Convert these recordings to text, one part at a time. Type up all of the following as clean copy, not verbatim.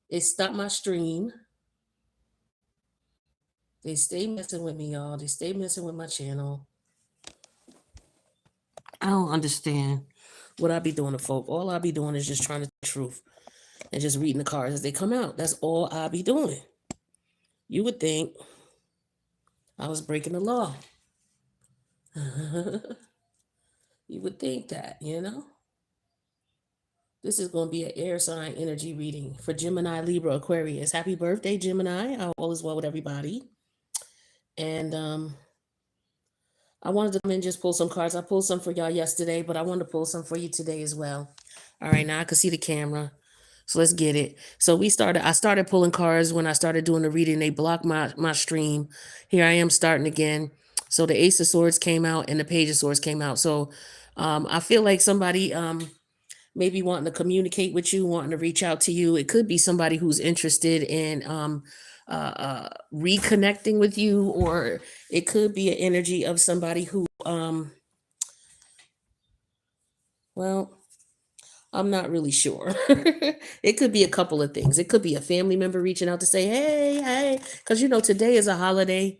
It stopped my stream. They stay messing with me, y'all. They stay messing with my channel. I don't understand what I be doing to folk. All I be doing is just trying to tell the truth and just reading the cards as they come out. That's all I be doing. You would think I was breaking the law. You would think that, you know? This is going to be an air sign energy reading for Gemini, Libra, Aquarius. Happy birthday, Gemini. All is well with everybody. And I wanted to come in and just pull some cards. I pulled some for y'all yesterday, but I wanted to pull some for you today as well. All right, now I can see the camera. So let's get it. So I started pulling cards when I started doing the reading. They blocked my stream. Here I am starting again. So the Ace of Swords came out and the Page of Swords came out. So I feel like somebody maybe wanting to communicate with you, wanting to reach out to you. It could be somebody who's interested in reconnecting with you, or it could be an energy of somebody who, well, I'm not really sure. It could be a couple of things. It could be a family member reaching out to say, hey, hey, because, today is a holiday.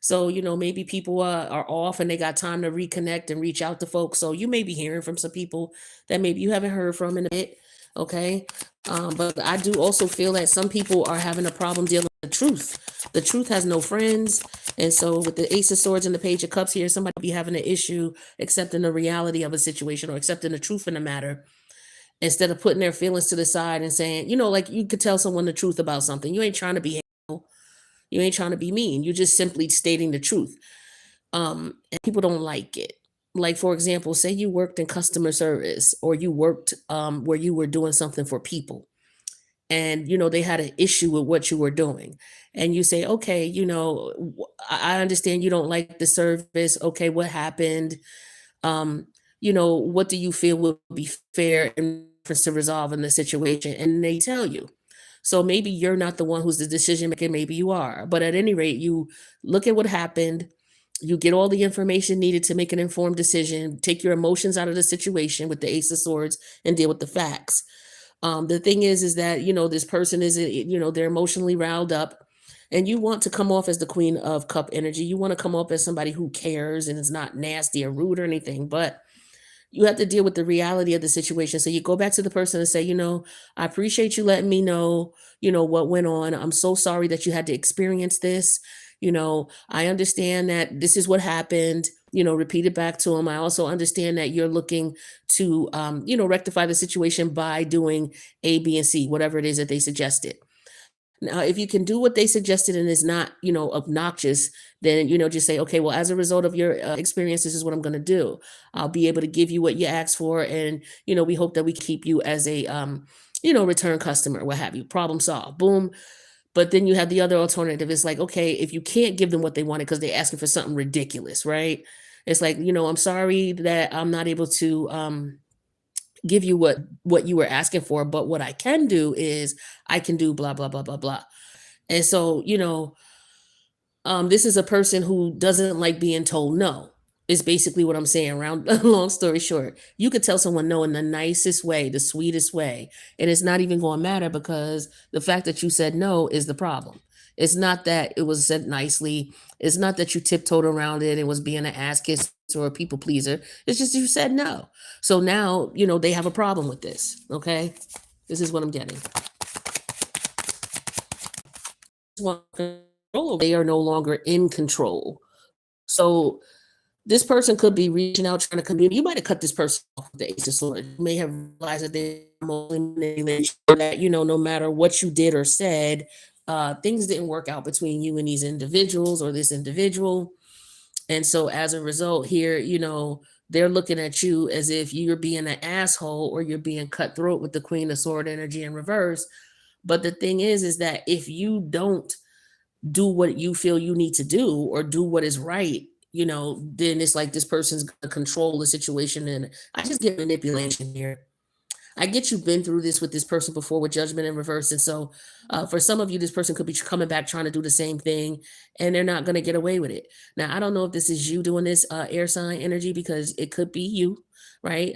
So, maybe people are off and they got time to reconnect and reach out to folks. So you may be hearing from some people that maybe you haven't heard from in a bit. Okay. But I do also feel that some people are having a problem dealing with the truth. The truth has no friends. And so with the Ace of Swords and the Page of Cups here, somebody be having an issue accepting the reality of a situation or accepting the truth in the matter instead of putting their feelings to the side and saying, like you could tell someone the truth about something. You ain't trying to be hateful. You ain't trying to be mean. You're just simply stating the truth. And people don't like it. Like, for example, say you worked in customer service or you worked where you were doing something for people and, they had an issue with what you were doing. And you say, okay, I understand you don't like the service. Okay, what happened? Um, what do you feel would be fair in reference to resolving the situation? And they tell you. So maybe you're not the one who's the decision maker, maybe you are. But at any rate, you look at what happened, you get all the information needed to make an informed decision, take your emotions out of the situation with the Ace of Swords and deal with the facts. The thing is that, this person is, they're emotionally riled up and you want to come off as the Queen of Cup energy. You want to come off as somebody who cares and is not nasty or rude or anything, but you have to deal with the reality of the situation. So you go back to the person and say, I appreciate you letting me know, what went on. I'm so sorry that you had to experience this. I understand that this is what happened, repeat it back to them. I also understand that you're looking to, rectify the situation by doing A, B, and C, whatever it is that they suggested. Now, if you can do what they suggested and is not, obnoxious, then, just say, okay, well, as a result of your experience, this is what I'm going to do. I'll be able to give you what you asked for. And, we hope that we keep you as a, return customer, what have you, problem solved, boom. But then you have the other alternative. It's like, okay, if you can't give them what they wanted because they're asking for something ridiculous, right? It's like, I'm sorry that I'm not able to, give you what you were asking for, but what I can do is I can do blah blah blah blah blah. And so, this is a person who doesn't like being told no. Is basically what I'm saying. Around long story short, you could tell someone no in the nicest way, the sweetest way, and it's not even going to matter because the fact that you said no is the problem. It's not that it was said nicely. It's not that you tiptoed around it and was being an ass kisser or a people pleaser. It's just you said no. So now, they have a problem with this. Okay. This is what I'm getting. They are no longer in control. So this person could be reaching out, trying to communicate. You might have cut this person off with the Ace of Swords. You may have realized that that, no matter what you did or said, things didn't work out between you and these individuals or this individual. And so as a result here, they're looking at you as if you're being an asshole or you're being cutthroat with the Queen of Sword energy in reverse. But the thing is that if you don't do what you feel you need to do or do what is right, then it's like this person's gonna control the situation. And I just get manipulation here. I get you've been through this with this person before with judgment in reverse. And so for some of you, this person could be coming back trying to do the same thing and they're not going to get away with it. Now, I don't know if this is you doing this air sign energy because it could be you, right?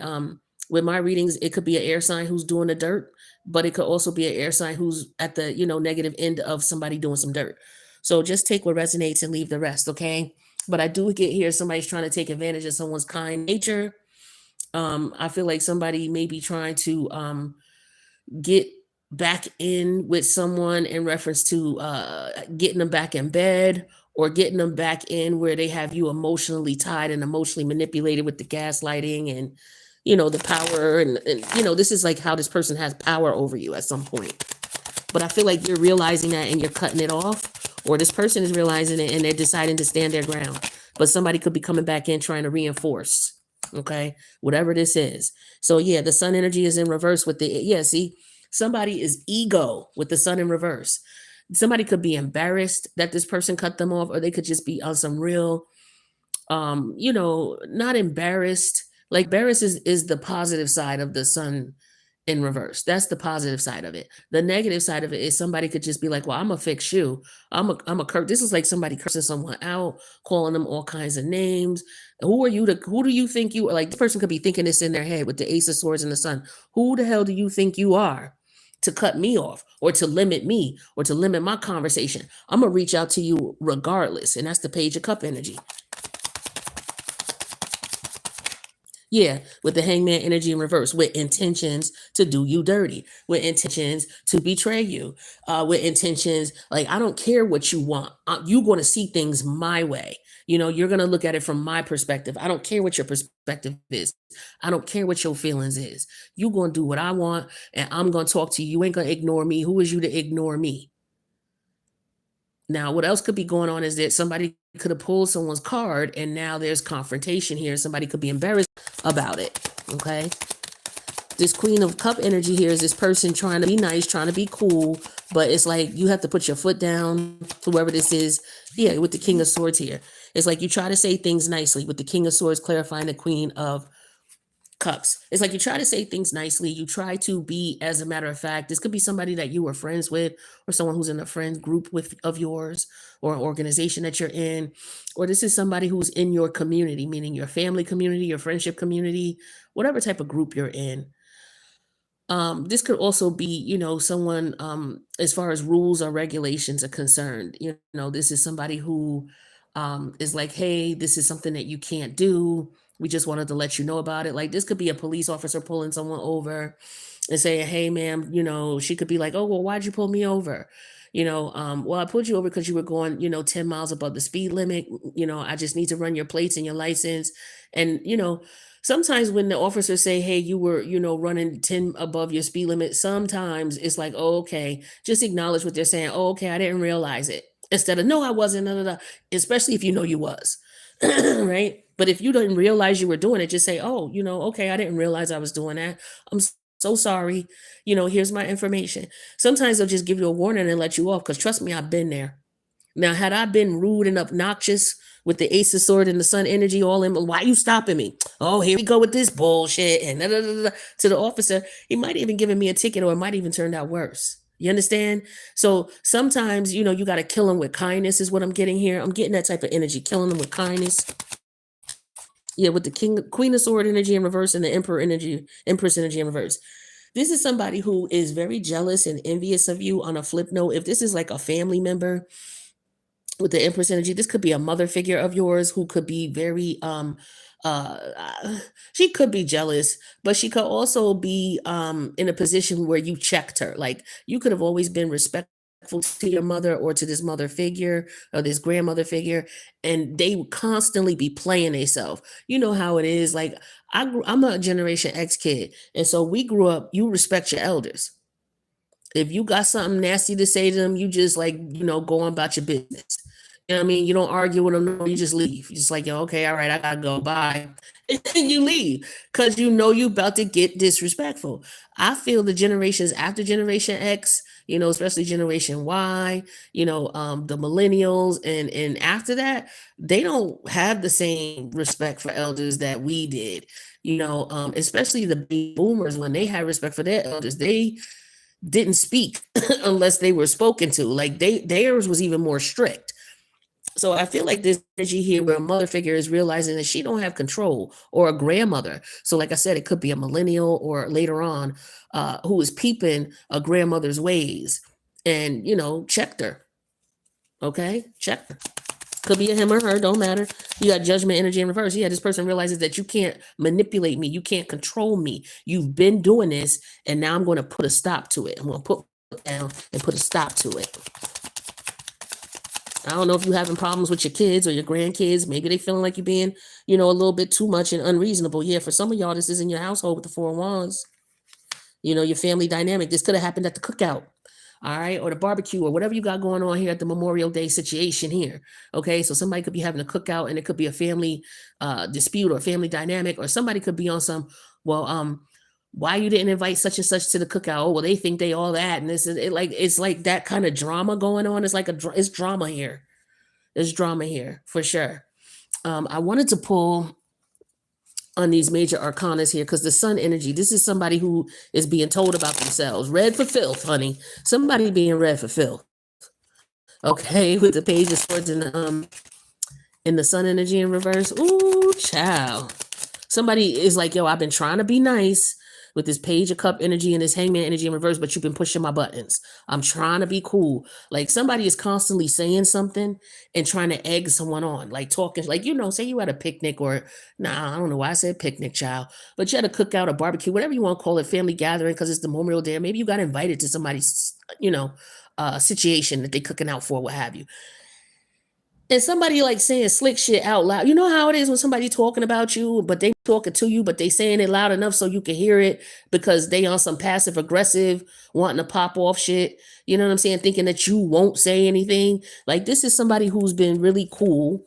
With my readings, it could be an air sign who's doing the dirt, but it could also be an air sign who's at the, negative end of somebody doing some dirt. So just take what resonates and leave the rest, okay? But I do get here somebody's trying to take advantage of someone's kind nature. I feel like somebody may be trying to get back in with someone in reference to getting them back in bed, or getting them back in where they have you emotionally tied and emotionally manipulated with the gaslighting and the power, and this is like how this person has power over you at some point. But I feel like you're realizing that and you're cutting it off, or this person is realizing it and they're deciding to stand their ground. But somebody could be coming back in trying to reinforce. Okay, whatever this is. So yeah, the sun energy is in reverse with the see, somebody is ego with the sun in reverse. Somebody could be embarrassed that this person cut them off, or they could just be on some real not embarrassed. Like embarrassed is the positive side of the sun in reverse. That's the positive side of it. The negative side of it is somebody could just be like, well, I'm gonna fix you. I'm a curse. This is like somebody cursing someone out, calling them all kinds of names. Who do you think you are? Like, this person could be thinking this in their head with the Ace of Swords and the Sun. Who the hell do you think you are to cut me off, or to limit me, or to limit my conversation? I'm gonna reach out to you regardless. And that's the Page of Cup energy. Yeah, with the Hangman energy in reverse, with intentions to do you dirty, with intentions to betray you, with intentions like, I don't care what you want. You're going to see things my way. You're going to look at it from my perspective. I don't care what your perspective is. I don't care what your feelings is. You're going to do what I want, and I'm going to talk to you. You ain't going to ignore me. Who is you to ignore me? Now, what else could be going on is that somebody could have pulled someone's card, and now there's confrontation here. Somebody could be embarrassed about it. Okay. This Queen of Cup energy here is this person trying to be nice, trying to be cool, but it's like you have to put your foot down, whoever this is. Yeah, with the King of Swords here. It's like you try to say things nicely, with the King of Swords clarifying the Queen of Cups. It's like you try to say things nicely. You try to be, as a matter of fact, this could be somebody that you were friends with, or someone who's in a friend group of yours, or an organization that you're in, or this is somebody who's in your community, meaning your family community, your friendship community, whatever type of group you're in. This could also be, someone, as far as rules or regulations are concerned. This is somebody who is like, hey, this is something that you can't do. We just wanted to let you know about it. Like, this could be a police officer pulling someone over and saying, hey, ma'am, she could be like, oh, well, why'd you pull me over? Well, I pulled you over because you were going, 10 miles above the speed limit. I just need to run your plates and your license. And, sometimes when the officers say, hey, you were, running 10 above your speed limit, sometimes it's like, oh, okay, just acknowledge what they're saying. Oh, okay, I didn't realize it. Instead of, no, I wasn't, especially if you know you was, right? But if you didn't realize you were doing it, just say, oh, okay, I didn't realize I was doing that. I'm so sorry. Here's my information. Sometimes they'll just give you a warning and let you off, because trust me, I've been there. Now, had I been rude and obnoxious with the Ace of Sword and the Sun energy all in, why are you stopping me? Oh, here we go with this bullshit. And to the officer, he might even given me a ticket, or it might even turned out worse. You understand? So sometimes, you got to kill them with kindness is what I'm getting here. I'm getting that type of energy, killing them with kindness. Yeah, with the Queen of Sword energy in reverse and the Empress energy in reverse. This is somebody who is very jealous and envious of you. On a flip note, if this is like a family member, with the Empress energy, this could be a mother figure of yours who could be very she could be jealous, but she could also be in a position where you checked her. Like, you could have always been respectful to your mother, or to this mother figure, or this grandmother figure, and they would constantly be playing themselves. You know how it is. Like, I'm a Generation X kid, and so we grew up, you respect your elders. If you got something nasty to say to them, you just, like, go on about your business. You know what I mean? You don't argue with them, no, you just leave. You're just like, yo, okay, all right, I gotta go, bye. And you leave, because you about to get disrespectful. I feel the generations after Generation X, especially Generation Y, the millennials, and after that, they don't have the same respect for elders that we did. Especially the baby boomers, when they had respect for their elders, they didn't speak unless they were spoken to. Like, theirs was even more strict. So I feel like this energy here where a mother figure is realizing that she don't have control, or a grandmother. So like I said, it could be a millennial or later on who is peeping a grandmother's ways and, checked her. Okay, checked her. Could be a him or her, don't matter. You got judgment energy in reverse. Yeah, this person realizes that you can't manipulate me. You can't control me. You've been doing this, and now I'm going to put a stop to it. I'm going to put down and put a stop to it. I don't know if you're having problems with your kids or your grandkids. Maybe they feeling like you're being, a little bit too much and unreasonable. Yeah, for some of y'all, this is in your household with the Four of Wands. Your family dynamic. This could have happened at the cookout. All right, or the barbecue, or whatever you got going on here at the Memorial Day situation here. Okay, so somebody could be having a cookout, and it could be a family dispute or family dynamic, or somebody could be on some, well, why you didn't invite such and such to the cookout? Oh, well, they think they all that, and this is it. Like it's like that kind of drama going on. It's like it's drama here. There's drama here for sure. I wanted to pull on these major arcanas here because the sun energy, this is somebody who is being told about themselves. Red for filth, honey. Somebody being red for filth. Okay, with the page of swords in the sun energy in reverse. Ooh, child. Somebody is like, yo, I've been trying to be nice with this page of cup energy and this hangman energy in reverse, but you've been pushing my buttons. I'm trying to be cool. Like somebody is constantly saying something and trying to egg someone on, like talking, like, say you had a picnic or, I don't know why I said picnic, child, but you had a cookout, a barbecue, whatever you want to call it, family gathering, because it's the Memorial Day. Maybe you got invited to somebody's, situation that they cooking out for, what have you. And somebody like saying slick shit out loud. You know how it is when somebody talking about you, but they talking to you, but they saying it loud enough so you can hear it because they on some passive aggressive, wanting to pop off shit. You know what I'm saying? Thinking that you won't say anything. Like this is somebody who's been really cool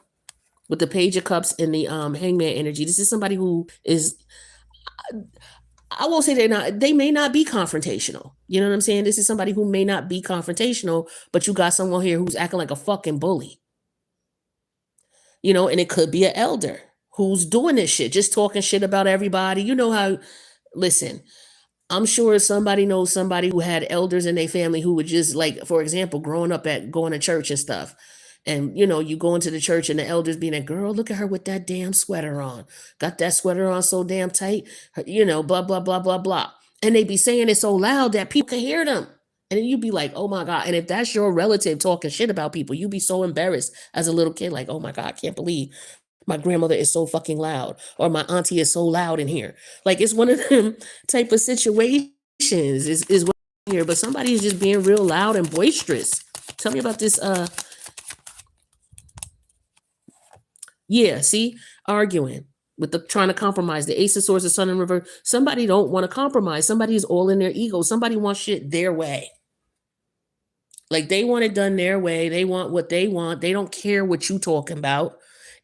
with the page of cups and the hangman energy. This is somebody who is, I won't say they may not be confrontational. You know what I'm saying? This is somebody who may not be confrontational, but you got someone here who's acting like a fucking bully. And it could be an elder who's doing this shit, just talking shit about everybody. You know how, listen, I'm sure somebody knows somebody who had elders in their family who would just like, for example, growing up going to church and stuff. And, you go into the church and the elders being like, girl, look at her with that damn sweater on. Got that sweater on so damn tight, blah, blah, blah, blah, blah. And they be saying it so loud that people can hear them. And then you'd be like, oh my God. And if that's your relative talking shit about people, you'd be so embarrassed as a little kid, like, oh my God, I can't believe my grandmother is so fucking loud, or my auntie is so loud in here. Like it's one of them type of situations is what here, but somebody is just being real loud and boisterous. Tell me about this. Yeah, see, arguing with the trying to compromise. The Ace of Swords, the Sun in reverse. Somebody don't want to compromise. Somebody is all in their ego. Somebody wants shit their way. Like they want it done their way. They want what they want. They don't care what you talking about.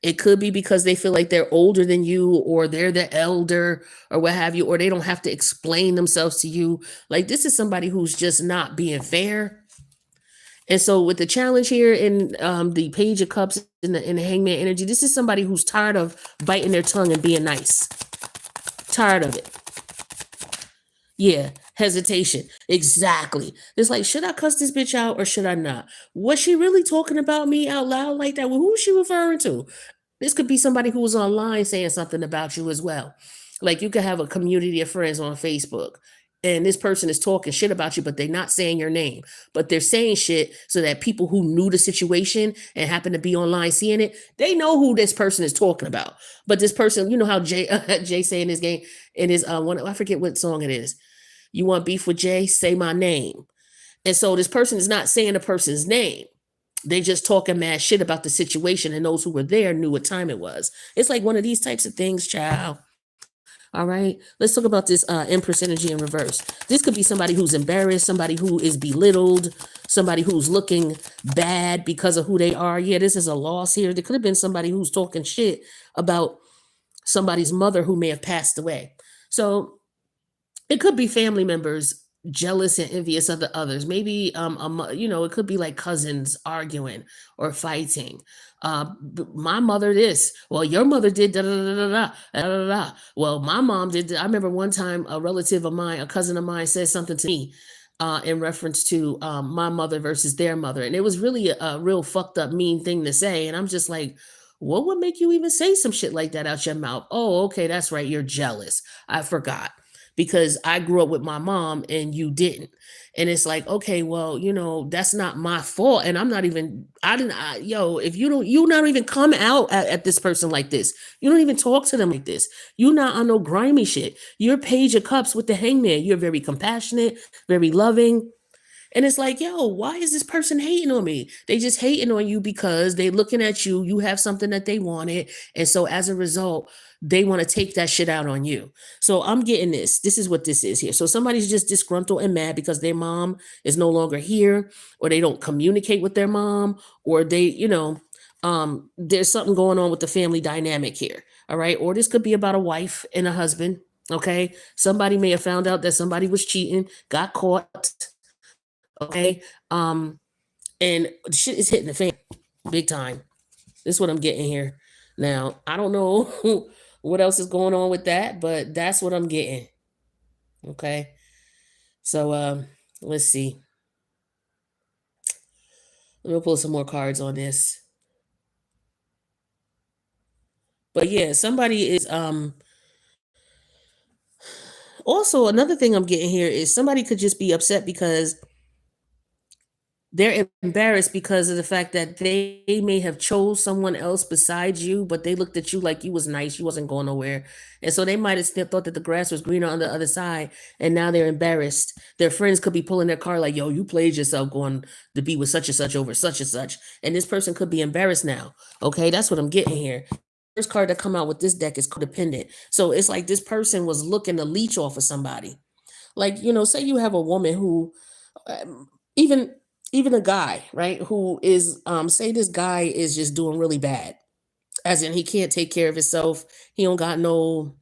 It could be because they feel like they're older than you, or they're the elder, or what have you, or they don't have to explain themselves to you. Like this is somebody who's just not being fair. And so with the challenge here in the page of cups in the hangman energy, this is somebody who's tired of biting their tongue and being nice. Tired of it. Yeah, hesitation. Exactly. It's like, should I cuss this bitch out or should I not? Was she really talking about me out loud like that? Well, who is she referring to? This could be somebody who was online saying something about you as well. Like you could have a community of friends on Facebook, and this person is talking shit about you, but they're not saying your name, but they're saying shit so that people who knew the situation and happen to be online seeing it, they know who this person is talking about. But this person, you know how Jay say in his game, in his one, I forget what song it is. You want beef with Jay? Say my name. And so this person is not saying the person's name. They just talking mad shit about the situation, and those who were there knew what time it was. It's like one of these types of things, child. All right, let's talk about this Empress energy in reverse. This could be somebody who's embarrassed, somebody who is belittled, somebody who's looking bad because of who they are. Yeah, this is a loss here. There could have been somebody who's talking shit about somebody's mother who may have passed away. So it could be family members jealous and envious of the others. Maybe it could be like cousins arguing or fighting. My mother this. Well, your mother did da da da da da da da da. Well, my mom did. I remember one time a relative of mine, a cousin of mine, said something to me. in reference to my mother versus their mother. And it was really a real fucked up, mean thing to say. And I'm just like, what would make you even say some shit like that out your mouth? Oh, okay, that's right. You're jealous. I forgot because I grew up with my mom and you didn't. And it's like, okay, well, that's not my fault. And I'm not even, I didn't, yo, if you not even come out at this person like this, you don't even talk to them like this. You're not on no grimy shit. You're Page of Cups with the hangman. You're very compassionate, very loving. And it's like, yo, why is this person hating on me? They just hating on you because they looking at you. You have something that they wanted. And so as a result, they want to take that shit out on you. So I'm getting this. This is what this is here. So somebody's just disgruntled and mad because their mom is no longer here, or they don't communicate with their mom, or they, there's something going on with the family dynamic here. All right. Or this could be about a wife and a husband. Okay. Somebody may have found out that somebody was cheating, got caught. Okay. And shit is hitting the fan big time. This is what I'm getting here. Now, I don't know what else is going on with that, but that's what I'm getting. Okay. So let's see. Let me pull some more cards on this. But yeah, somebody is also another thing I'm getting here is somebody could just be upset because they're embarrassed because of the fact that they may have chose someone else besides you, but they looked at you like you was nice, you wasn't going nowhere. And so they might have still thought that the grass was greener on the other side, and now they're embarrassed. Their friends could be pulling their car like, yo, you played yourself going to be with such and such over such and such. And this person could be embarrassed now. Okay, that's what I'm getting here. First card that come out with this deck is codependent. So it's like this person was looking to leech off of somebody. Like, say you have a woman who even even a guy, right, who is say this guy is just doing really bad, as in he can't take care of himself, he don't got no,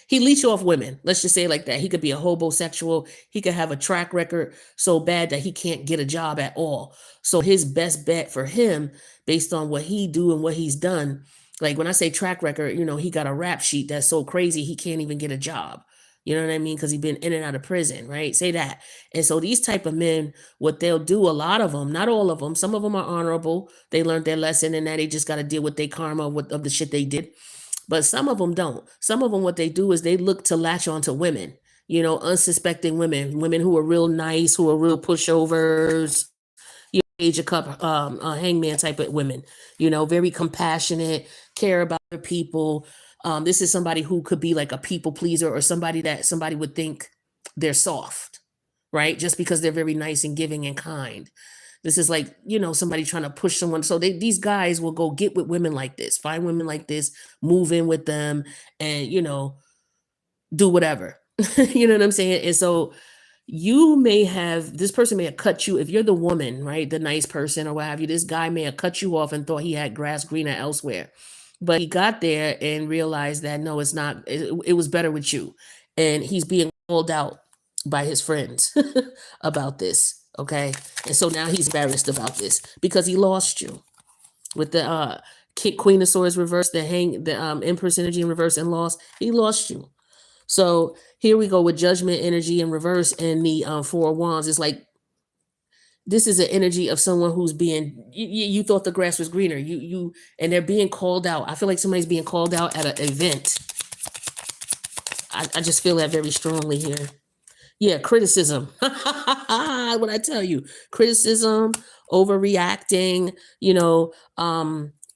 he leech off women, let's just say it like that. He could be a homosexual, he could have a track record so bad that he can't get a job at all. So his best bet for him, based on what he do and what he's done, like when I say track record, he got a rap sheet that's so crazy he can't even get a job. You know what I mean? Because he's been in and out of prison, right? Say that. And so these type of men, what they'll do, a lot of them, not all of them, some of them are honorable. They learned their lesson, and now they just got to deal with their karma of the shit they did. But some of them don't. Some of them, what they do is they look to latch onto women, unsuspecting women, women who are real nice, who are real pushovers, Age of Cup, hangman type of women, very compassionate, care about their people. This is somebody who could be like a people pleaser, or somebody that somebody would think they're soft, right? Just because they're very nice and giving and kind. This is like, somebody trying to push someone. So these guys will go get with women like this, find women like this, move in with them, and, do whatever. You know what I'm saying? And so this person may have cut you, if you're the woman, right? The nice person or what have you, this guy may have cut you off and thought he had grass greener elsewhere. But he got there and realized that no, it's not, it was better with you. And he's being called out by his friends about this. Okay. And so now he's embarrassed about this because he lost you with the Queen of Swords reverse, the Empress energy in reverse and lost. He lost you. So here we go with Judgment energy in reverse and the Four of Wands. It's like this is an energy of someone who's being, you thought the grass was greener. And they're being called out. I feel like somebody's being called out at an event. I just feel that very strongly here. Yeah, criticism. What I tell you, criticism, overreacting,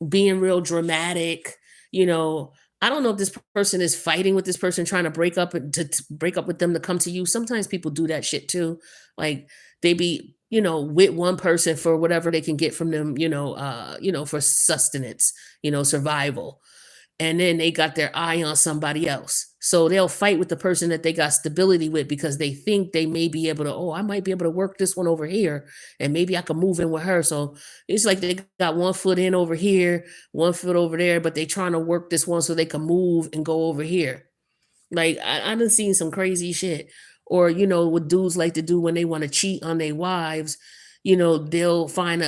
being real dramatic, I don't know if this person is fighting with this person, trying to break up to break up with them to come to you. Sometimes people do that shit too. Like they be, with one person for whatever they can get from them, for sustenance, survival. And then they got their eye on somebody else. So they'll fight with the person that they got stability with because they think they may be able to, oh, I might be able to work this one over here and maybe I can move in with her. So it's like they got one foot in over here, one foot over there, but they trying to work this one so they can move and go over here. Like I done seen some crazy shit. Or, what dudes like to do when they want to cheat on their wives, they'll find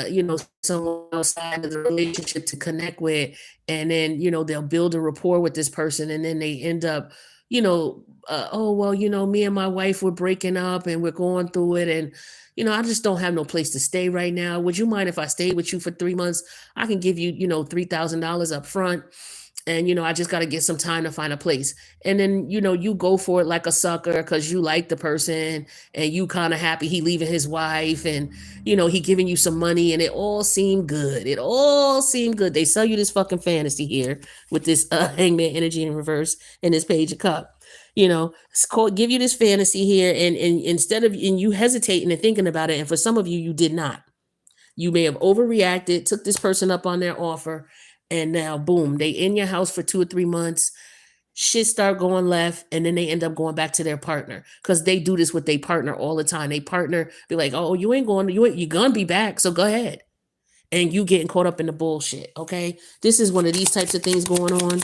someone outside of the relationship to connect with. And then, they'll build a rapport with this person. And then they end up, oh, well, me and my wife were breaking up and we're going through it. And, I just don't have no place to stay right now. Would you mind if I stayed with you for 3 months? I can give you, $3,000 up front. And, I just got to get some time to find a place. And then, you go for it like a sucker because you like the person and you kind of happy he leaving his wife and, he giving you some money and it all seemed good. It all seemed good. They sell you this fucking fantasy here with this hangman energy in reverse and this page of cup. It's called give you this fantasy here. And instead of, and you hesitating and thinking about it. And for some of you, you did not. You may have overreacted, took this person up on their offer, and now boom, they in your house for 2 or 3 months. Shit start going left, and then they end up going back to their partner because they do this with their partner all the time. They partner be like, "Oh, you're gonna be back, so go ahead." And you getting caught up in the bullshit. Okay, this is one of these types of things going on.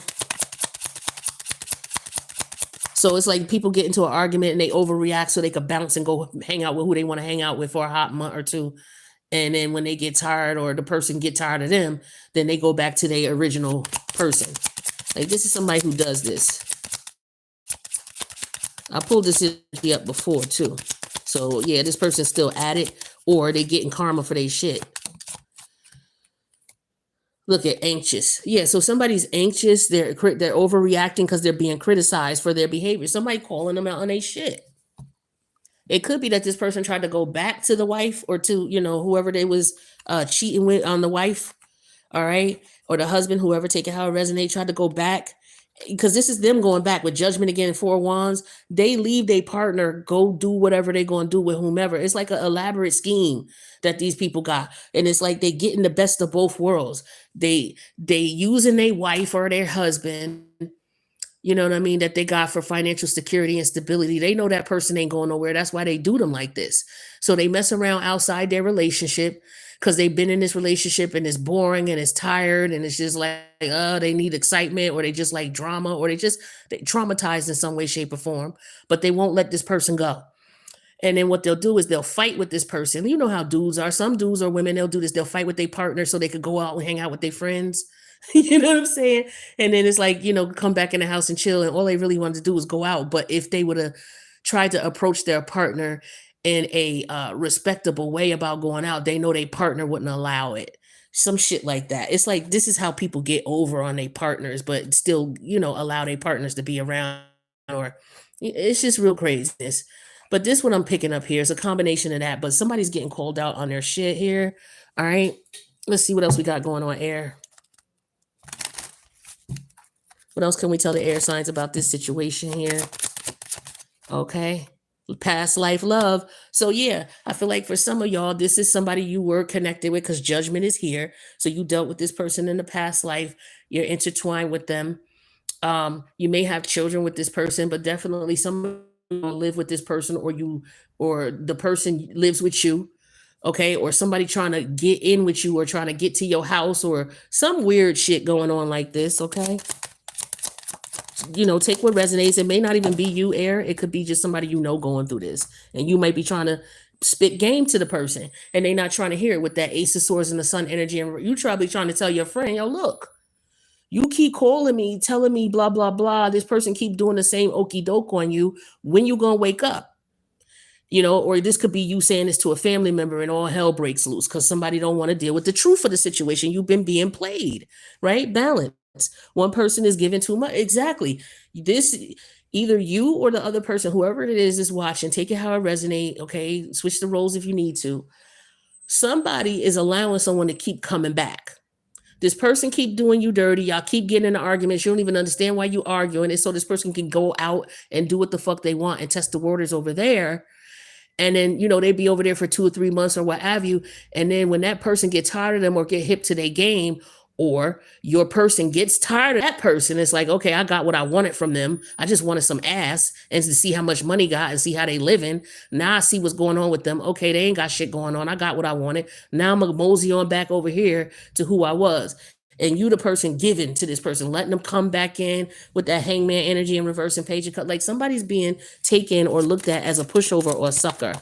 So it's like people get into an argument and they overreact so they could bounce and go hang out with who they want to hang out with for a hot month or two. And then when they get tired or the person get tired of them, then they go back to their original person. Like this is somebody who does this. I pulled this up before too. So yeah, this person's still at it or they getting karma for their shit. Look at anxious. Yeah, so somebody's anxious. They're overreacting because they're being criticized for their behavior. Somebody calling them out on their shit. It could be that this person tried to go back to the wife or to, whoever they was cheating with on the wife. All right. Or the husband, whoever, take it how it resonates, tried to go back. Because this is them going back with judgment again, 4 wands. They leave their partner, go do whatever they're going to do with whomever. It's like an elaborate scheme that these people got. And it's like they getting the best of both worlds. They using their wife or their husband, you know what I mean, that they got for financial security and stability. They know that person ain't going nowhere. That's why they do them like this. So they mess around outside their relationship because they've been in this relationship and it's boring and it's tired and it's just like, they need excitement or they just like drama or they traumatized in some way, shape, or form, but they won't let this person go. And then what they'll do is they'll fight with this person. You know how dudes are. Some dudes or women, they'll do this. They'll fight with their partner so they could go out and hang out with their friends. You know what I'm saying? And then it's like, come back in the house and chill. And all they really wanted to do was go out. But if they would have tried to approach their partner in a respectable way about going out, they know their partner wouldn't allow it. Some shit like that. It's like, this is how people get over on their partners, but still, allow their partners to be around. Or it's just real craziness. But this what I'm picking up here is a combination of that. But somebody's getting called out on their shit here. All right. Let's see what else we got going on air. What else can we tell the air signs about this situation here? Okay. Past life love. So yeah, I feel like for some of y'all, this is somebody you were connected with because judgment is here. So you dealt with this person in the past life. You're intertwined with them. You may have children with this person, but definitely some live with this person or the person lives with you. Okay. Or somebody trying to get in with you or trying to get to your house or some weird shit going on like this. Okay. Take what resonates. It may not even be you, air. It could be just somebody going through this. And you might be trying to spit game to the person and they're not trying to hear it with that Ace of Swords and the Sun energy. And you probably trying to tell your friend, yo, look, you keep calling me, telling me blah, blah, blah. This person keep doing the same okey doke on you. When you going to wake up? Or this could be you saying this to a family member and all hell breaks loose because somebody don't want to deal with the truth of the situation. You've been being played, right? Balance. One person is giving too much. Exactly. This, either you or the other person, whoever it is watching, take it how it resonates. Okay. Switch the roles if you need to. Somebody is allowing someone to keep coming back. This person keep doing you dirty. Y'all keep getting into arguments. You don't even understand why you arguing it. So this person can go out and do what the fuck they want and test the waters over there. And then, they be over there for 2 or 3 months or what have you. And then when that person gets tired of them or get hip to their game, or your person gets tired of that person, it's like, okay, I got what I wanted from them. I just wanted some ass and to see how much money got and see how they living. Now I see what's going on with them. Okay, they ain't got shit going on. I got what I wanted. Now I'm going to mosey on back over here to who I was. And you the person giving to this person, letting them come back in with that hangman energy and reverse and page and cut. Like somebody's being taken or looked at as a pushover or a sucker.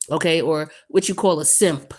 Okay, or what you call a simp.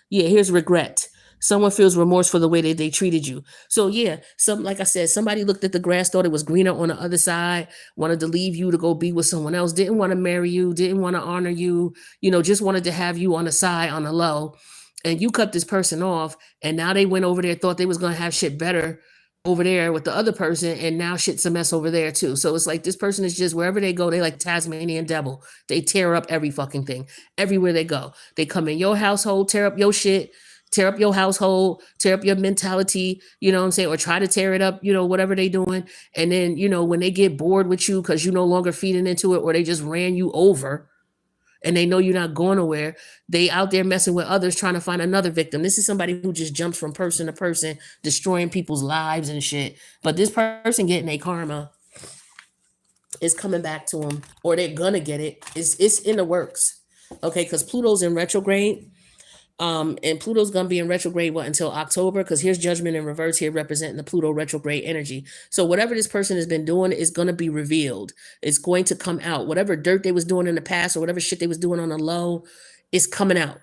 Yeah, here's regret. Someone feels remorse for the way that they treated you. So yeah, like I said, somebody looked at the grass, thought it was greener on the other side, wanted to leave you to go be with someone else, didn't want to marry you, didn't want to honor you, just wanted to have you on the side, on the low. And you cut this person off, and now they went over there, thought they was gonna have shit better over there with the other person, and now shit's a mess over there too. So it's like this person is just wherever they go, they like Tasmanian devil. They tear up every fucking thing everywhere they go. They come in your household, tear up your shit, tear up your household, tear up your mentality, you know what I'm saying, or try to tear it up, whatever they doing. And then, when they get bored with you because you no longer feeding into it, or they just ran you over and they know you're not going nowhere, they out there messing with others trying to find another victim. This is somebody who just jumps from person to person, destroying people's lives and shit. But this person getting a karma is coming back to them, or they're gonna get it. It's in the works. Okay, because Pluto's in retrograde. And Pluto's gonna be in retrograde until October, because here's Judgment in reverse here representing the Pluto retrograde energy. So whatever this person has been doing is gonna be revealed. It's going to come out. Whatever dirt they was doing in the past, or whatever shit they was doing on the low, is coming out.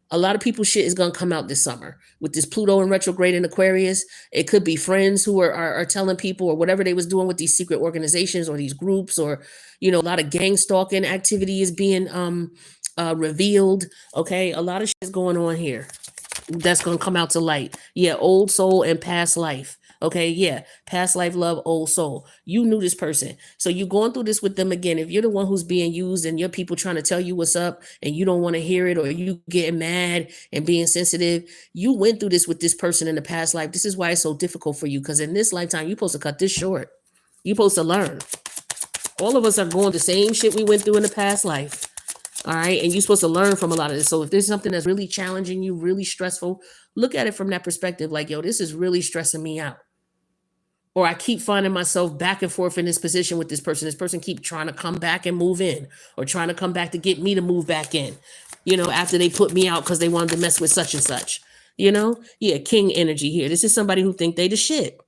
A lot of people's shit is gonna come out this summer with this Pluto in retrograde in Aquarius. It could be friends who are telling people, or whatever they was doing with these secret organizations or these groups, or a lot of gang stalking activity is being revealed. Okay, a lot of shit is going on here that's gonna come out to light. Yeah, old soul and past life. Okay, yeah, past life love, old soul. You knew this person, so you going through this with them again. If you're the one who's being used and your people trying to tell you what's up and you don't want to hear it, or you getting mad and being sensitive, you went through this with this person in the past life. This is why it's so difficult for you, because in this lifetime you're supposed to cut this short. You're supposed to learn. All of us are going the same shit we went through in the past life. All right. And you're supposed to learn from a lot of this. So if there's something that's really challenging you, really stressful, look at it from that perspective. Like, yo, this is really stressing me out. Or I keep finding myself back and forth in this position with this person. This person keep trying to come back and move in, or trying to come back to get me to move back in, after they put me out because they wanted to mess with such and such. Yeah, king energy here. This is somebody who think they the shit.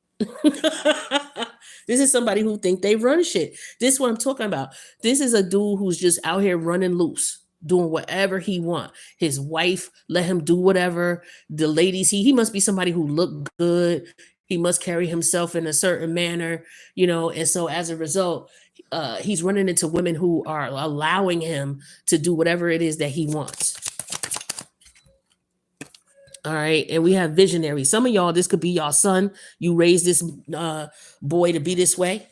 This is somebody who think they run shit. This is what I'm talking about. This is a dude who's just out here running loose, doing whatever he want. His wife let him do whatever. The ladies, he must be somebody who look good. He must carry himself in a certain manner, and so as a result, he's running into women who are allowing him to do whatever it is that he wants. All right. And we have visionary. Some of y'all, this could be y'all son. You raised this boy to be this way.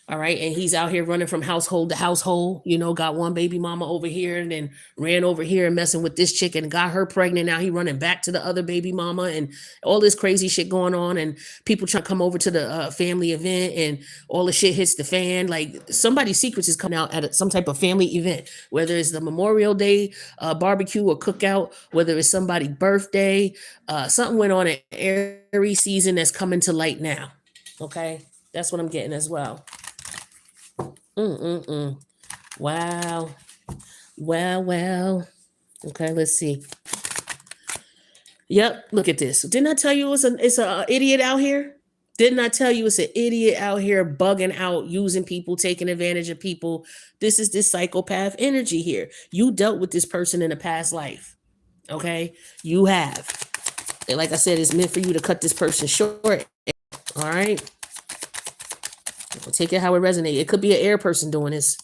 All right. And he's out here running from household to household, got one baby mama over here and then ran over here and messing with this chick and got her pregnant. Now he running back to the other baby mama and all this crazy shit going on. And people trying to come over to the family event and all the shit hits the fan. Like somebody's secrets is coming out at some type of family event, whether it's the Memorial Day barbecue or cookout, whether it's somebody's birthday, something went on at Aries season that's coming to light now. Okay. That's what I'm getting as well. Wow. Well. Okay, let's see. Yep, look at this. Didn't I tell you it's a idiot out here? Didn't I tell you it's an idiot out here bugging out, using people, taking advantage of people? This is this psychopath energy here. You dealt with this person in a past life. Okay? You have. And like I said, it's meant for you to cut this person short. All right? Take it how it resonates. It could be an air person doing this.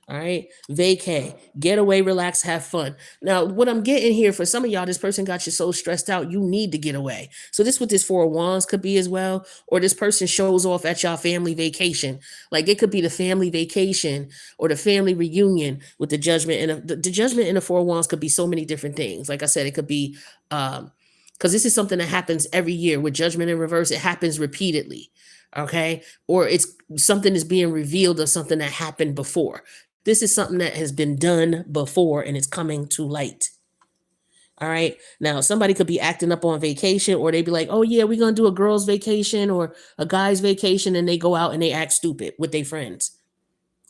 All right. Vacay. Get away, relax, have fun. Now, what I'm getting here for some of y'all, this person got you so stressed out, you need to get away. So this what this Four of Wands could be as well. Or this person shows off at y'all family vacation. Like it could be the family vacation or the family reunion with the Judgment. And the Judgment and the Four of Wands could be so many different things. Like I said, it could be because this is something that happens every year. With Judgment in reverse, it happens repeatedly. Okay. Or it's something is being revealed of something that happened before. This is something that has been done before and it's coming to light. All right. Now, somebody could be acting up on vacation, or they'd be like, oh, yeah, we're going to do a girl's vacation or a guy's vacation. And they go out and they act stupid with their friends.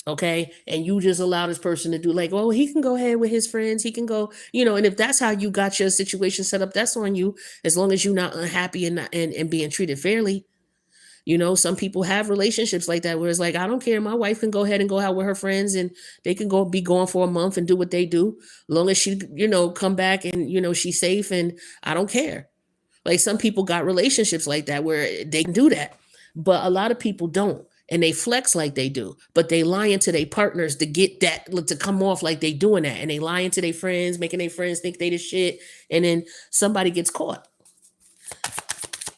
Okay. And you just allow this person to do like, oh, he can go ahead with his friends. He can go, and if that's how you got your situation set up, that's on you, as long as you're not unhappy and being treated fairly. Some people have relationships like that where it's like, I don't care. My wife can go ahead and go out with her friends and they can be gone for a month and do what they do. As long as she, come back and, she's safe and I don't care. Like some people got relationships like that where they can do that, but a lot of people don't. And they flex like they do, but they lying to their partners to get that to come off like they doing that, and they lying to their friends, making their friends think they the shit, and then somebody gets caught.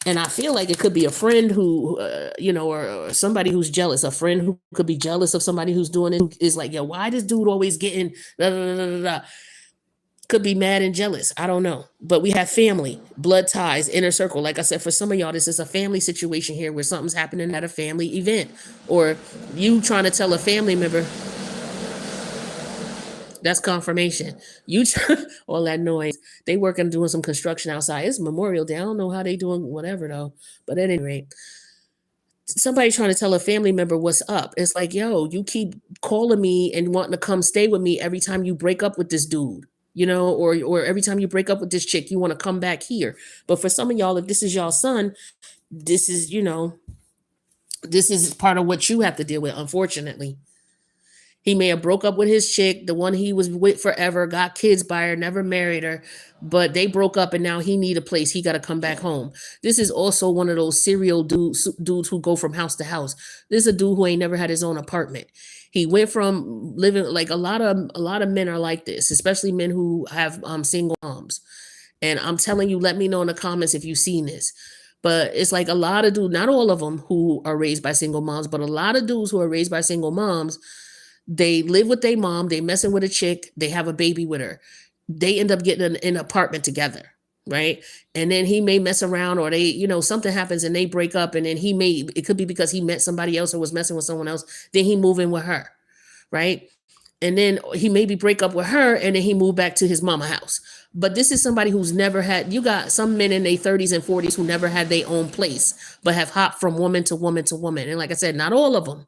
And I feel like it could be a friend who, or somebody who's jealous. A friend who could be jealous of somebody who's doing it is like, yo, why this dude always getting da, da, da, da, da, da. Could be mad and jealous. I don't know. But we have family, blood ties, inner circle. Like I said, for some of y'all, this is a family situation here where something's happening at a family event, or you trying to tell a family member. That's confirmation. You all that noise. They working doing some construction outside. It's Memorial Day. I don't know how they doing whatever though. But at any rate, somebody trying to tell a family member what's up. It's like, yo, you keep calling me and wanting to come stay with me every time you break up with this dude, or every time you break up with this chick, you want to come back here. But for some of y'all, if this is y'all son, this is, this is part of what you have to deal with, unfortunately. He may have broke up with his chick, the one he was with forever, got kids by her, never married her, but they broke up and now he need a place. He got to come back home. This is also one of those serial dudes who go from house to house. This is a dude who ain't never had his own apartment. He went from living like a lot of men are like this, especially men who have single moms. And I'm telling you, let me know in the comments if you've seen this. But it's like a lot of dudes, not all of them who are raised by single moms, but a lot of dudes who are raised by single moms, they live with their mom, they messing with a chick, they have a baby with her. They end up getting an apartment together, right? And then he may mess around, or they, something happens and they break up, and then it could be because he met somebody else or was messing with someone else, then he move in with her, right? And then he maybe break up with her and then he moved back to his mama house. But this is somebody who's never had, you got some men in their 30s and 40s who never had their own place, but have hopped from woman to woman to woman. And like I said, not all of them,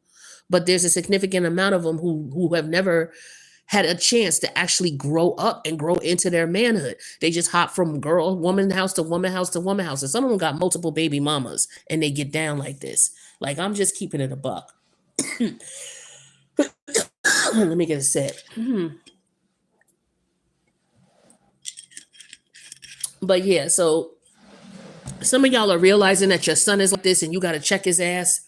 but there's a significant amount of them who have never had a chance to actually grow up and grow into their manhood. They just hop from woman house to woman house to woman house. And some of them got multiple baby mamas and they get down like this. Like, I'm just keeping it a buck. Let me get a sip. But yeah, so some of y'all are realizing that your son is like this and you got to check his ass.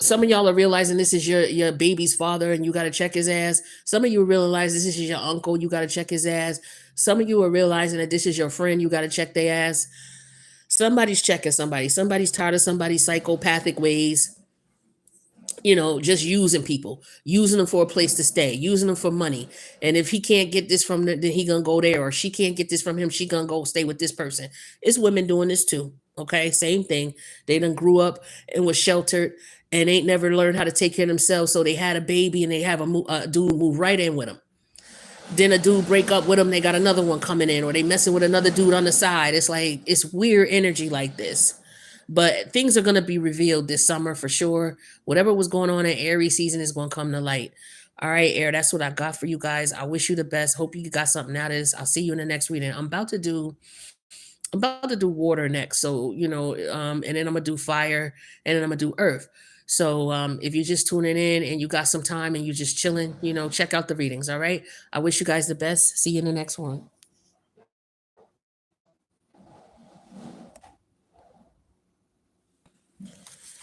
Some of y'all are realizing this is your baby's father and you got to check his ass. Some of you realize this is your uncle, you got to check his ass. Some of you are realizing that this is your friend, you got to check their ass. Somebody's checking somebody. Somebody's tired of somebody's psychopathic ways. Just using people, using them for a place to stay, using them for money. And if he can't get this from them, then he gonna go there, or she can't get this from him, she gonna go stay with this person. It's women doing this too. Okay, same thing. They done grew up and was sheltered and ain't never learned how to take care of themselves. So they had a baby and they have a dude move right in with them. Then a dude break up with them, they got another one coming in, or they messing with another dude on the side. It's like, it's weird energy like this. But things are going to be revealed this summer for sure. Whatever was going on in Aries season is going to come to light. All right, Air, that's what I got for you guys. I wish you the best. Hope you got something out of this. I'll see you in the next reading. I'm about to do water next. So, and then I'm going to do fire, and then I'm going to do earth. So if you're just tuning in and you got some time and you're just chilling, check out the readings. All right. I wish you guys the best. See you in the next one.